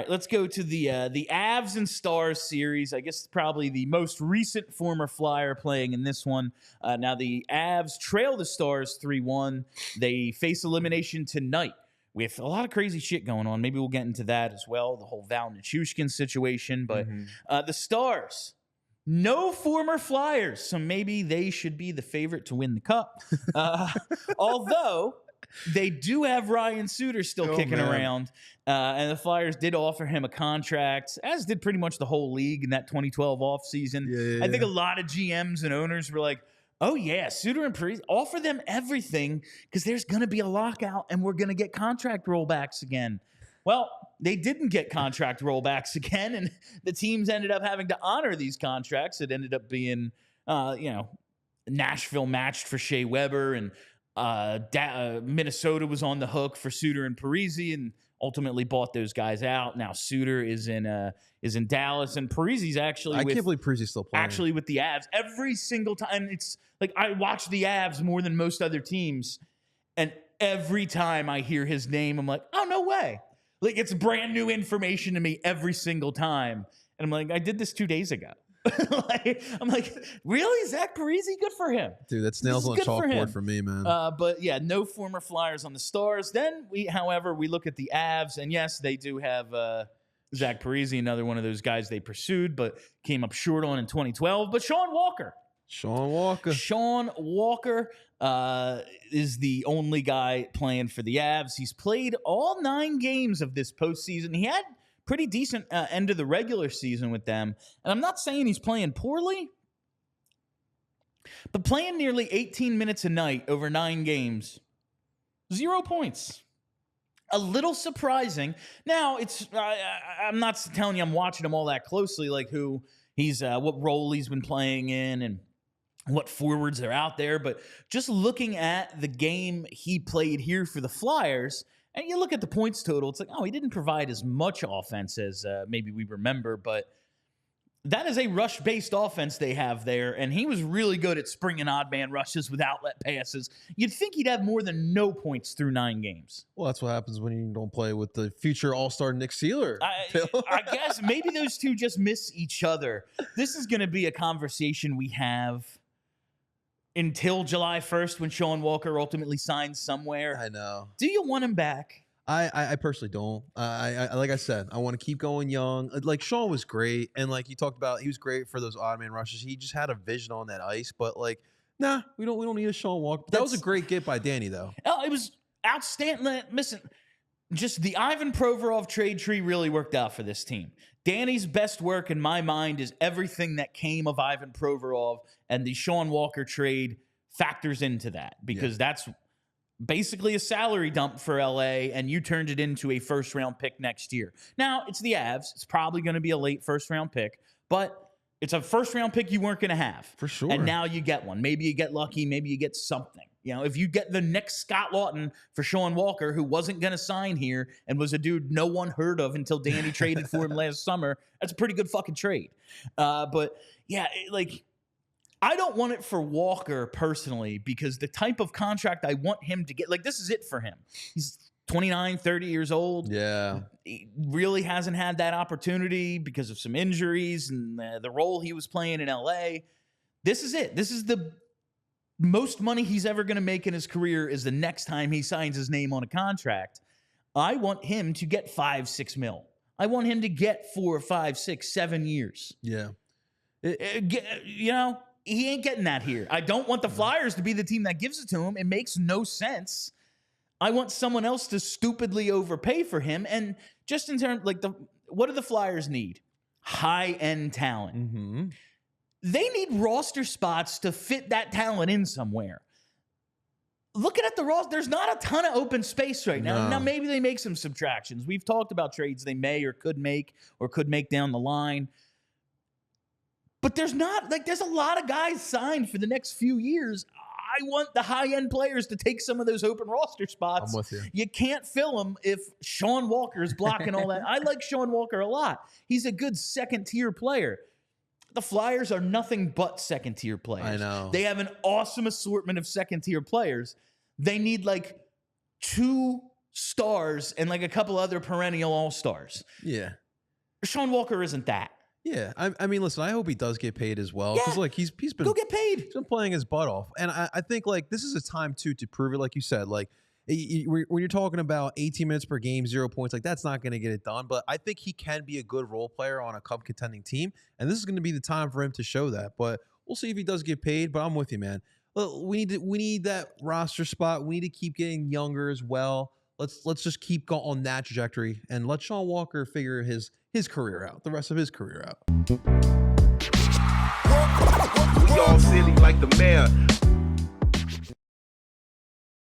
right, let's go to the Avs and Stars series. I guess probably the most recent former Flyer playing in this one. Now the Avs trail the Stars 3-1. They face elimination tonight with a lot of crazy shit going on. Maybe we'll get into that as well, the whole Val Nichushkin situation. But the Stars, no former Flyers, so maybe they should be the favorite to win the Cup. Although they do have Ryan Suter still kicking around, and the Flyers did offer him a contract, as did pretty much the whole league in that 2012 offseason. Yeah. I think a lot of GMs and owners were like, oh, yeah, Suter and Parise, offer them everything because there's going to be a lockout and we're going to get contract rollbacks again. Well, they didn't get contract rollbacks again, and the teams ended up having to honor these contracts. It ended up being, Nashville matched for Shea Weber, and Minnesota was on the hook for Suter and Parise, and ultimately bought those guys out. Now Suter is in Dallas, and Parise's actually. I can't believe Parise's still playing. Actually, with the Avs every single time. It's like I watch the Avs more than most other teams, and every time I hear his name, I'm like, oh, no way. Like, it's brand new information to me every single time. And I'm like, I did this 2 days ago. I'm like, really? Zach Parise? Good for him. Dude, that's nails on chalkboard for me, man. But yeah, no former Flyers on the Stars. Then however, we look at the Avs, and yes, they do have Zach Parise, another one of those guys they pursued, but came up short on in 2012. But Sean Walker is the only guy playing for the Avs. He's played all 9 games of this postseason. He had pretty decent end of the regular season with them. And I'm not saying he's playing poorly, but playing nearly 18 minutes a night over 9 games, 0 points. A little surprising. Now, I'm not telling you I'm watching him all that closely, like who he's, what role he's been playing in and what forwards are out there. But just looking at the game he played here for the Flyers, and you look at the points total, it's like, oh, he didn't provide as much offense as maybe we remember, but that is a rush-based offense they have there, and he was really good at springing odd man rushes with outlet passes. You'd think he'd have more than no points through 9 games. Well, that's what happens when you don't play with the future all-star Nick Seeler. I guess maybe those two just miss each other. This is going to be a conversation we have until July 1st when Sean Walker ultimately signs somewhere. I know. Do you want him back? I personally don't. I like I said, I want to keep going young. Like, Sean was great, and like you talked about, he was great for those odd man rushes. He just had a vision on that ice, but like, nah, we don't need a Sean Walker. That was a great get by Danny, though. Oh, it was outstanding. Listen, just the Ivan Provorov trade tree really worked out for this team. Danny's best work in my mind is everything that came of Ivan Provorov, and the Sean Walker trade factors into that because that's basically a salary dump for LA, and you turned it into a first-round pick next year. Now, it's the Avs. It's probably going to be a late first-round pick, but it's a first-round pick you weren't going to have. For sure. And now you get one. Maybe you get lucky. Maybe you get something. You know, if you get the next Scott Lawton for Sean Walker, who wasn't going to sign here and was a dude no one heard of until Danny traded for him last summer, that's a pretty good fucking trade. But, yeah, I don't want it for Walker personally because the type of contract I want him to get, like, this is it for him. He's 29, 30 years old. Yeah. He really hasn't had that opportunity because of some injuries and the role he was playing in LA. This is it. This is the most money he's ever going to make in his career is the next time he signs his name on a contract. I want him to get $5-6 million. I want him to get 4, 5, 6, 7 years. Yeah. You know, he ain't getting that here. I don't want the Flyers to be the team that gives it to him. It makes no sense. I want someone else to stupidly overpay for him. And just in terms, like, what do the Flyers need? High-end talent. Mm-hmm. They need roster spots to fit that talent in somewhere. Looking at the roster, there's not a ton of open space right now. No. Now, maybe they make some subtractions. We've talked about trades they may or could make down the line. But there's a lot of guys signed for the next few years. I want the high-end players to take some of those open roster spots. I'm with you. You can't fill them if Sean Walker is blocking all that. I like Sean Walker a lot. He's a good second-tier player. The Flyers are nothing but second-tier players. I know. They have an awesome assortment of second-tier players. They need, like, 2 stars and like a couple other perennial all-stars. Yeah. Sean Walker isn't that. Yeah. I mean, listen, I hope he does get paid as well. Because, Yeah. like, he's been... Go get paid. He's been playing his butt off. And I think, like, this is a time, too, to prove it, like you said. Like, when you're talking about 18 minutes per game, 0 points, like, that's not going to get it done. But I think he can be a good role player on a cup contending team. And this is going to be the time for him to show that. But we'll see if he does get paid. But I'm with you, man. We need that roster spot. We need to keep getting younger as well. Let's just keep going on that trajectory and let Sean Walker figure his career out, the rest of his career out. We all silly like the mayor.